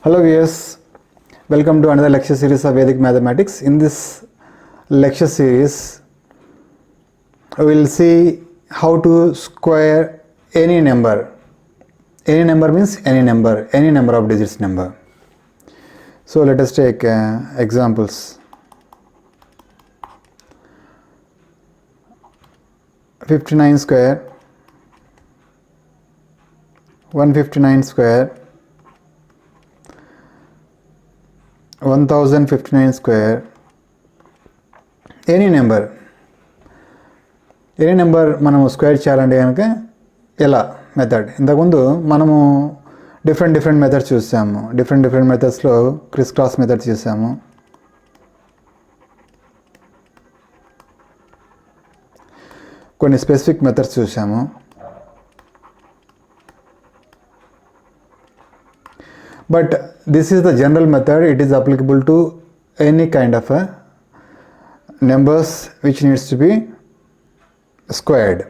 Hello viewers, welcome to another lecture series of Vedic Mathematics. In this lecture series, we will see how to square any number. Any number means any number of digits number. So let us take examples. 59 square, 159 square, 1059 square, any number మనము square చేయాలంటే కనుక ఎలా method ఇంతకుముందు మనము different methods చూసాము. Different మెథడ్స్లో Chris cross method చూసాము. కొన్ని specific methods చూసాము. But this is the general method. It is applicable to any kind of numbers which needs to be squared.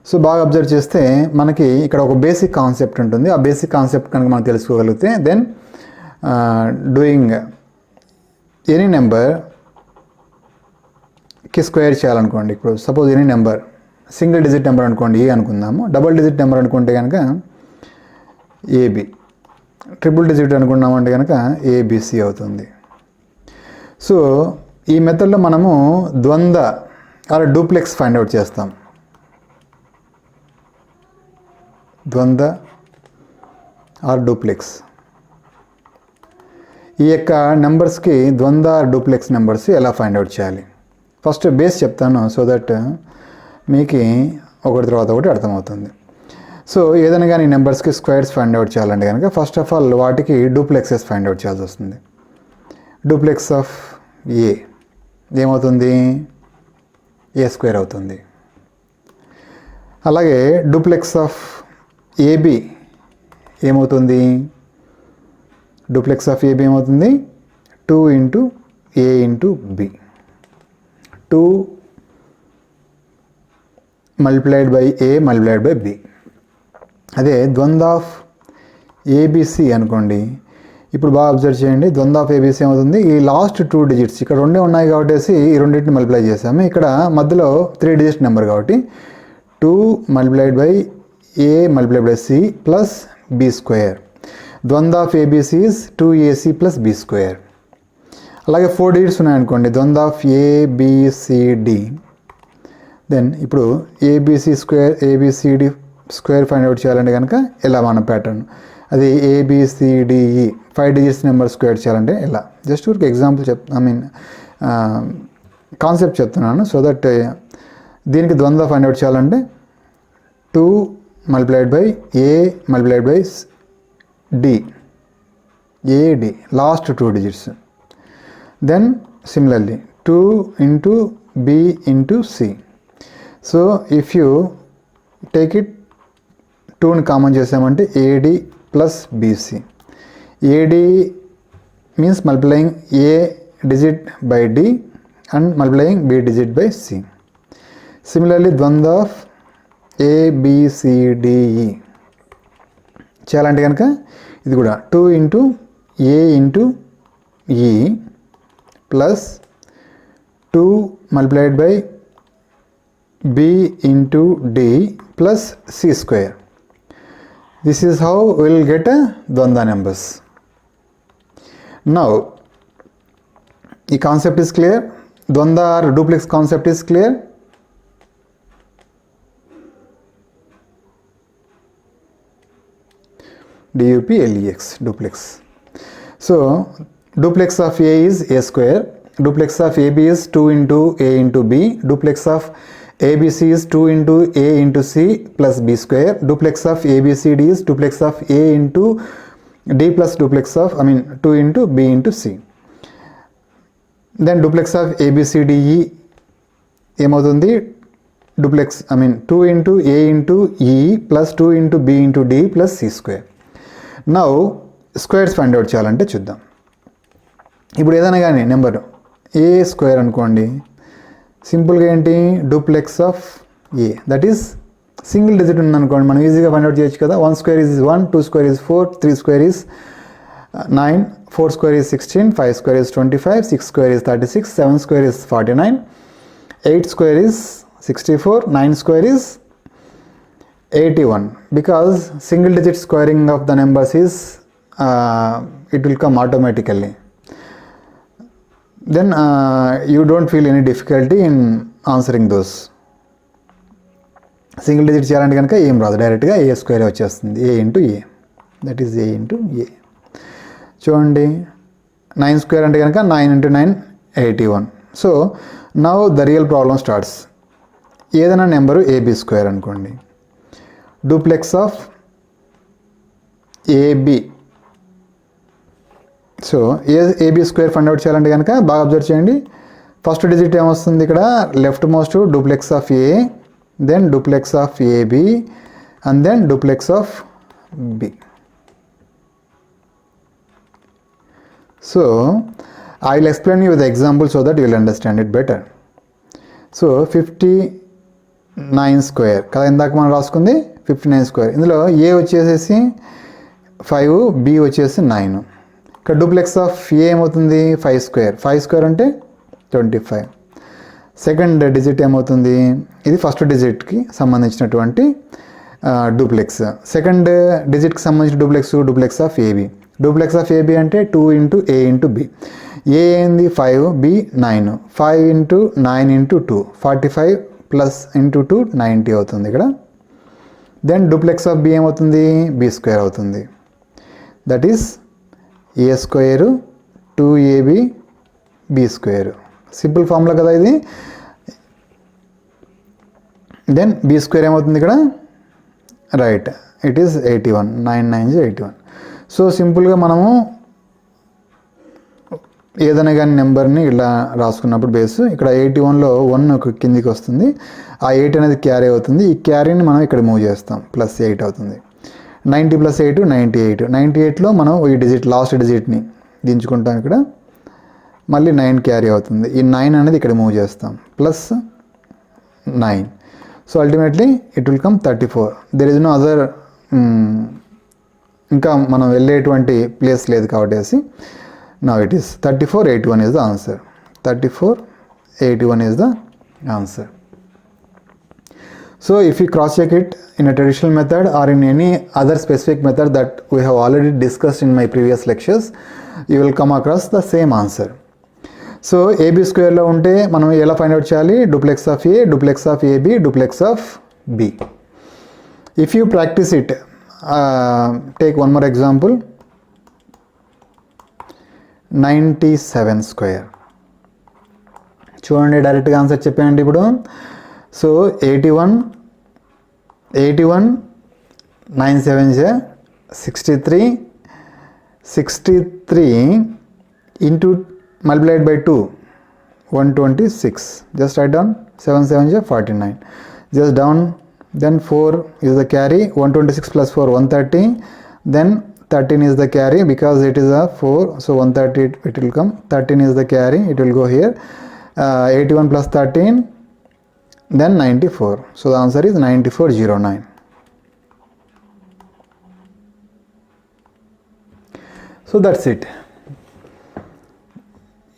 So బాగా అబ్జర్వ్ చేస్తే మనకి ఇక్కడ ఒక బేసిక్ కాన్సెప్ట్ ఉంటుంది. ఆ బేసిక్ కాన్సెప్ట్ కనుక మనం తెలుసుకోగలిగితే దెన్ డూయింగ్ ఎనీ నెంబర్కి స్క్వేర్ చేయాలనుకోండి. ఇప్పుడు suppose any number single digit number అనుకోండి ఏ అనుకుందాము. డబుల్ డిజిట్ నెంబర్ అనుకుంటే కనుక ఏబి, ట్రిపుల్ డిజిట్ అనుకున్నామంటే కనుక ఏబిసి అవుతుంది. సో ఈ మెథడ్లో మనము ద్వంద్వ ఆర్ డూప్లెక్స్ ఫైండ్ అవుట్ చేస్తాం. ద్వంద్వ ఆర్ డూప్లెక్స్ ఈ యొక్క నెంబర్స్కి ద్వంద్వ ఆర్ డూప్లెక్స్ నెంబర్స్ ఎలా ఫైండ్ అవుట్ చేయాలి. ఫస్ట్ బేస్ చెప్తాను సో దట్ మీకు ఒకటి తర్వాత ఒకటి అర్థమవుతుంది. సో ఏదైనా కానీ నెంబర్స్కి స్క్వేర్స్ ఫైండ్ అవుట్ చేయాలంటే కనుక ఫస్ట్ ఆఫ్ ఆల్ వాటికి డూప్లెక్సెస్ ఫైండ్ అవుట్ చేయాల్సి వస్తుంది. డూప్లెక్స్ ఆఫ్ ఏ ఏమవుతుంది? ఏ స్క్వేర్ అవుతుంది. అలాగే డూప్లెక్స్ ఆఫ్ ఏబి ఏమవుతుంది? డూప్లెక్స్ ఆఫ్ ఏబి ఏమవుతుంది? 2 into A into B, 2 multiplied by A multiplied by B. అదే ద్వంద్వ ఆఫ్ ఏబిసి అనుకోండి. ఇప్పుడు బాగా అబ్జర్వ్ చేయండి. ద్వంద్వ ఆఫ్ ఏబిసి ఏమవుతుంది? ఈ లాస్ట్ 2 డిజిట్స్ ఇక్కడ రెండే ఉన్నాయి కాబట్టి ఈ రెండింటిని మల్టిప్లై చేసాము. ఇక్కడ మధ్యలో 3 డిజిట్ నెంబర్ కాబట్టి 2 multiplied by A multiplied by c plus b square. ద్వంద్వ of ABC is 2ac plus b square. అలాగే 4 డిజిట్స్ ఉన్నాయనుకోండి. ద్వంద్వ ఆఫ్ ఏబిసిడి. దెన్ ఇప్పుడు ABC square ABCD square find out చేయాలంటే కనుక ఎలా మన ప్యాటర్న్ అది ఏబిసిడిఈ 5 డిజిట్స్ నెంబర్ స్క్వేర్ చేయాలంటే ఎలా. జస్ట్ ఊరికి ఎగ్జాంపుల్ కాన్సెప్ట్ చెప్తున్నాను సో దట్ దీనికి ద్వంద్వ ఫైండ్ అవుట్ చేయాలంటే 2 multiplied by A multiplied by D, AD last 2 digits. Then similarly 2 into B into C. So if you take it 2ని common చేసామంటే AD plus BC. AD means multiplying A digit by D and multiplying B digit by C. Similarly ద్వంద్వ of ABCDE చేయాలంటే కనుక ఇది కూడా 2 into A into E plus 2 multiplied by B into D plus C square. This is how we will get a Dvandva numbers. Now, the concept is clear. Dvandva or duplex concept is clear. DUPLEX, duplex. So, duplex of A is A square. Duplex of AB is 2 into A into B. Duplex of ABC is 2 into A into C plus B square. Duplex of ABCD is duplex of A into D plus duplex of 2 into B into C. Then duplex of ABCDE ఏమవుతుంది? duplex 2 into A into E plus 2 into B into D plus C square. Now squares find out చేయాలంటే చూద్దాం. ఇప్పుడు ఏదైనా కానీ number ఏ square అనుకోండి. సింపుల్గా ఏంటి? Duplex of A that is single digit ఉందనుకోండి మనం ఈజీగా ఫైండ్ అవుట్ చేయొచ్చు కదా. 1 square is 1, 2 square is 4, 3 square is 9, 4 square is 16, 5 square is 25, 6 square is 36, 7 square is 49, 8 square is 64, 9 square is 81. Because single digit squaring of the numbers is it will come automatically. Then you don't feel any difficulty in answering those. Single digit చేయాలంటే కనుక ఏం రాదు, డైరెక్ట్గా A square వచ్చేస్తుంది, A into A, that is A into A. చూడండి 9 square అంటే కనుక 9 into 9 81. So now the real problem starts. ఏదైనా నెంబరు ఏబి స్క్వేర్ అనుకోండి, duplex of AB. So AB square find out చేయాలంటే కనుక బాగా అబ్జర్వ్ చేయండి. ఫస్ట్ డిజిట్ ఏమొస్తుంది ఇక్కడ, leftmost duplex of A, then duplex of AB and then duplex of B. So I will explain you with the example so that you will understand it better. So 59 square కదా, ఇందాక మనం రాసుకుంది 59 square. ఇందులో A వచ్చేసేసి 5, B వచ్చేసి 9. ఇక్కడ duplex of ఏ ఏమవుతుంది 5 square. 5 square అంటే 25. Second digit ఏమవుతుంది, ఇది ఫస్ట్ డిజిట్కి సంబంధించినటువంటి డూప్లెక్స్. సెకండ్ డిజిట్కి సంబంధించిన duplex of AB. Duplex of AB అంటే 2 into A into B. ఏ ఏంది 5, B 9, 5 into 9 into 2 45 plus into 2 90 అవుతుంది ఇక్కడ. దెన్ డూప్లెక్స్ ఆఫ్ బి ఏమవుతుంది, బి స్క్వేర్ అవుతుంది. That is A square 2AB B square. Simple formula కదా ఇది. దెన్ బి స్క్వేర్ ఏమవుతుంది ఇక్కడ, రైట్, ఇట్ ఈస్ 81, 9 9 81. సో సింపుల్గా మనము ఏదైనా కానీ నెంబర్ని ఇలా రాసుకున్నప్పుడు బేస్ ఇక్కడ 81లో 1 కిందికి వస్తుంది, ఆ 8 అనేది క్యారీ అవుతుంది. ఈ క్యారీని మనం ఇక్కడ మూవ్ చేస్తాం, ప్లస్ 8 అవుతుంది. 90 + 8 98. 98లో మనం ఈ డిజిట్ లాస్ట్ డిజిట్ని దించుకుంటాం, ఇక్కడ మళ్ళీ 9 క్యారీ అవుతుంది. ఈ 9 అనేది ఇక్కడ మూవ్ చేస్తాం, plus 9. So ultimately it will come 34. There is no other, ఇంకా మనం వెళ్ళేటువంటి ప్లేస్ లేదు కాబట్టి now it is 34 81 is the answer. 34 81 is the answer. So if you cross check it in a traditional method or in any other specific method that we have already discussed in my previous lectures, you will come across the same answer. So AB స్క్వేర్లో ఉంటే మనం ఎలా find out చేయాలి, duplex of A, duplex of AB, duplex of B. If you practice it, take one more example, 97 square. చూడండి డైరెక్ట్గా answer చెప్పానండి ఇప్పుడు. So 81 9 7 63 into multiplied by 2 126. Just write down 7 7 49. Just down, then 4 is the carry, 126 plus 4 130, then 13 is the carry because it is a 4, so 130 it will come. 13 is the carry, it will go here. 81 plus 13, then 94. So the answer is 9409. So that's it.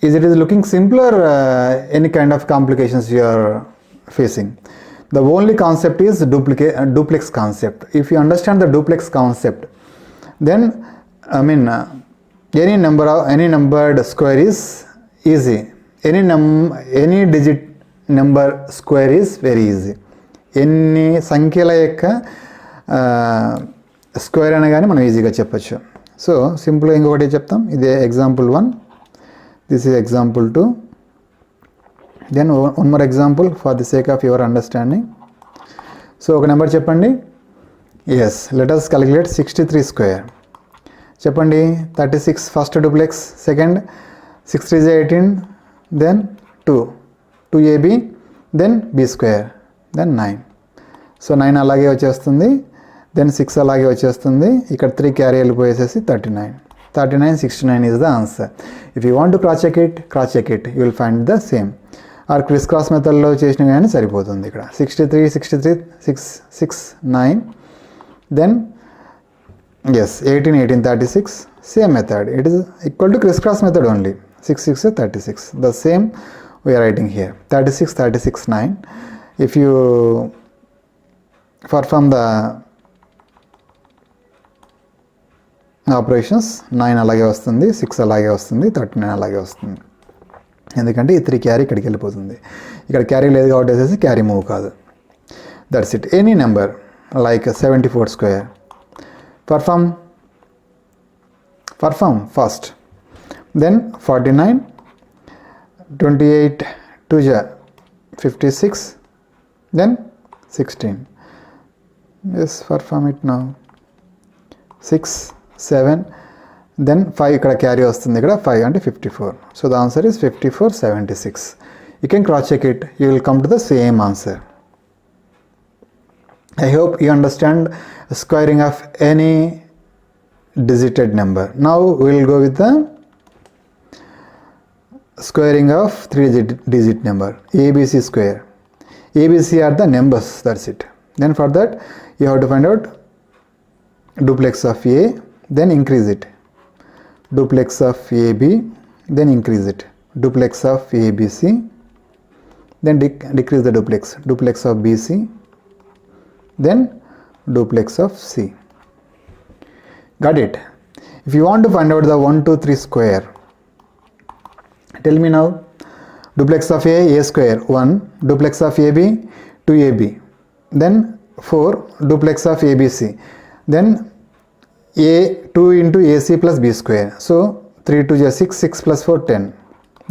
Is it looking simple or any kind of complications you are facing? The only concept is duplex concept. If you understand the duplex concept, then any numbered square is easy. Any digit number square is very easy. ఎన్ని సంఖ్యల యొక్క square అనగానే మనం ఈజీగా చెప్పచ్చు. So సింపుల్గా ఇంకొకటి చెప్తాం, ఇదే example 1, this is example 2, then one more example for the sake of your understanding. So ఒక నెంబర్ చెప్పండి. Yes, let us calculate 63 square. చెప్పండి. 36 first duplex, second 6 3 is 18, then 2AB, then B square, then 9. So 9 అలాగే వచ్చేస్తుంది, then 6 అలాగే వచ్చేస్తుంది, ఇక్కడ 3 carry వెళ్ళిపోయేసేసి 39. 39 69 is the answer. If you want to cross check it, you will find the same. Or criss cross మెథడ్లో చేసిన కానీ సరిపోతుంది. ఇక్కడ 63 63 6 9 దెన్ ఎస్ 18 18 36 same method. It is equal to criss cross method only. 6 6 36 the same we are writing here. 36 36 9. If you perform the operations 9 అలాగే వస్తుంది, 6 అలాగే వస్తుంది, 39 అలాగే వస్తుంది. ఎందుకంటే ఈ 3 క్యారీ ఇక్కడికి వెళ్ళిపోతుంది. ఇక్కడ క్యారీ లేదు కాబట్టి వేసేసి క్యారీ మూవ్ కాదు. That's it. Any number like 74 square perform first, then 49 28 2 56, then 16. Yes, perform it now. 6 7 then 5 ఇక్కడ క్యారీ వస్తుంది, ఇక్కడ 5 అంటే 54. So the answer is 54 76. You can cross check it, you will come to the same answer. I hope you understand squaring of any digited number. Now we will go with the squaring of 3-digit number, ABC square. ABC are the numbers, that's it. Then for that you have to find out duplex of A, then increase it. Duplex of AB, then increase it. Duplex of ABC, then decrease the duplex. Duplex of BC, then duplex of C. Got it? If you want to find out the 1 2 3 square, tell me now. Duplex of A square 1, duplex of AB 2AB, then 4 duplex of ABC, then A 2 into AC plus B square, so 3 2 is 6, 6 plus 4 10,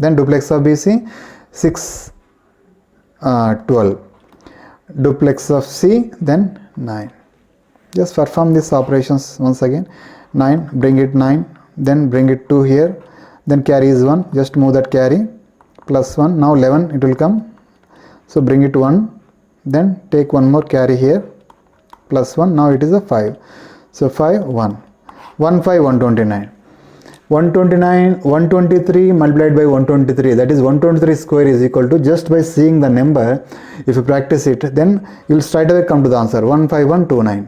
then duplex of BC 6 12, duplex of C then 9. Just perform these operations once again. 9, bring it 9, then bring it 2 here, then carry is 1, just move that carry, plus 1, now 11 it will come, so bring it 1, then take one more carry here, plus 1, now it is a 5, so 5 1 1 5 129. 123 multiplied by 123, that is 123 square is equal to, just by seeing the number, if you practice it, then you will straight away come to the answer 15129.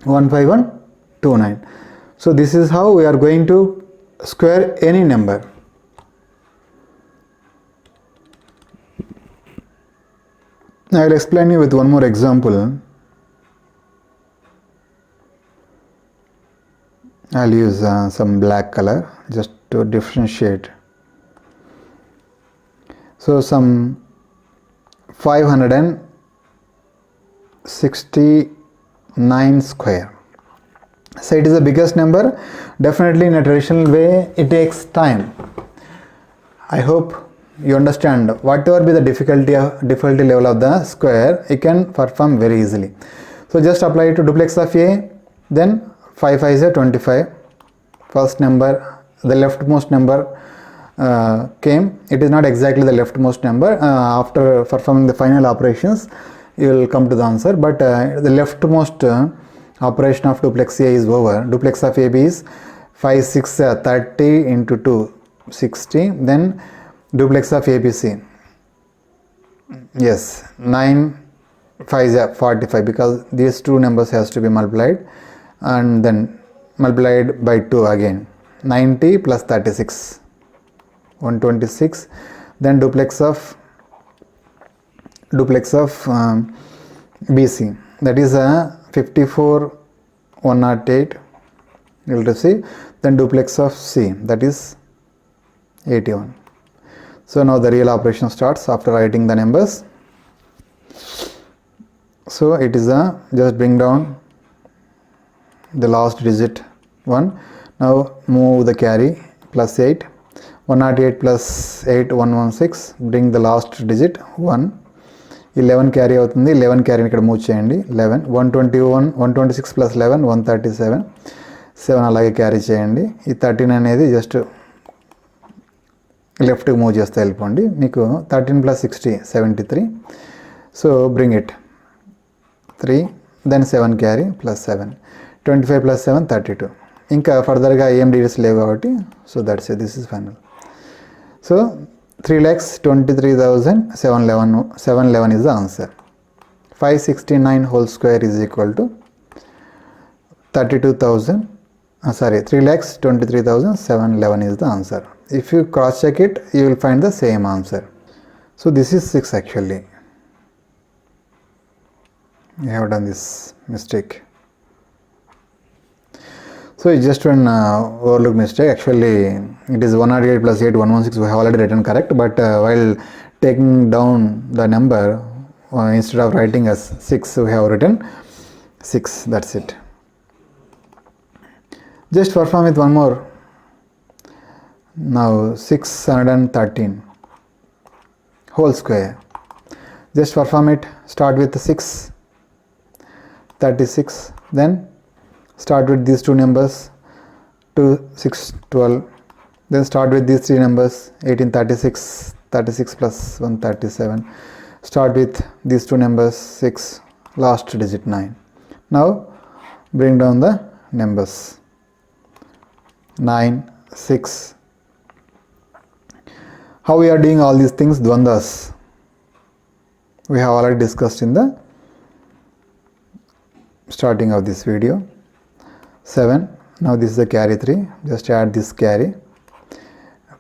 15129. So this is how we are going to square any number. I will explain you with one more example. I'll use some black color just to differentiate. So some 569 square. So it is the biggest number. Definitely in a traditional way it takes time. I hope you understand. Whatever be the difficulty level of the square, you can perform very easily. So just apply it to duplex of A, then 5 5 is 25. First number, the leftmost number came. It is not exactly the leftmost number. After performing the final operations, you will come to the answer. But the leftmost operation of duplex A is over. Duplex of AB is 5 6 30 into 2 60. Then duplex of ABC. Yes, 9 5 is 45, because these two numbers has to be multiplied, and then multiplied by 2 again. 90 plus 36 126. Then duplex of BC, that is 54 108, you will receive. Then duplex of C, that is 81. So now the real operation starts after writing the numbers. So it is just bring down the last digit 1. Now move the carry, plus 8, 108 plus 8 116, bring the last digit 1. 11 carry అవుతుంది, 11 carry ఇక్కడ move చేయండి. 11 121 126 plus 11 137, 7 అలాగే carry చేయండి. ఈ 13 అనేది just లెఫ్ట్కి move చేస్తే వెళ్ళిపోండి. మీకు 13 plus 60 73. So bring it 3, then 7 carry plus 7, 25 plus 7 32. ఇంకా ఫర్దర్గా ఏం డిజిట్స్ లేవు కాబట్టి, so that's it, this is final. So 3,23,711 is the answer. 569 whole square is equal to 3,23,711 is the answer. If you cross check it, you will find the same answer. So this is 6 actually. You have done this mistake. So it's just one overlook mistake. Actually, it is 108 plus 8, 116. We have already written correct, but while taking down the number, instead of writing as 6, we have written 6. That's it. Just perform with one more. Now 613 whole square. Just perform it. Start with 6, 36. Then start with these two numbers, 2, 6, 12. Then start with these three numbers, 18, 36, 36 plus 1, 37. Start with these two numbers, 6, last digit 9. Now bring down the numbers, 9, 6. How we are doing all these things? Dvandas. We have already discussed in the starting of this video. 7. Now this is the carry 3. Just add this carry.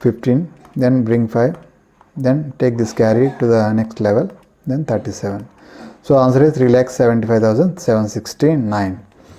15. Then bring 5. Then take this carry to the next level. Then 37. So answer is 3,75,769.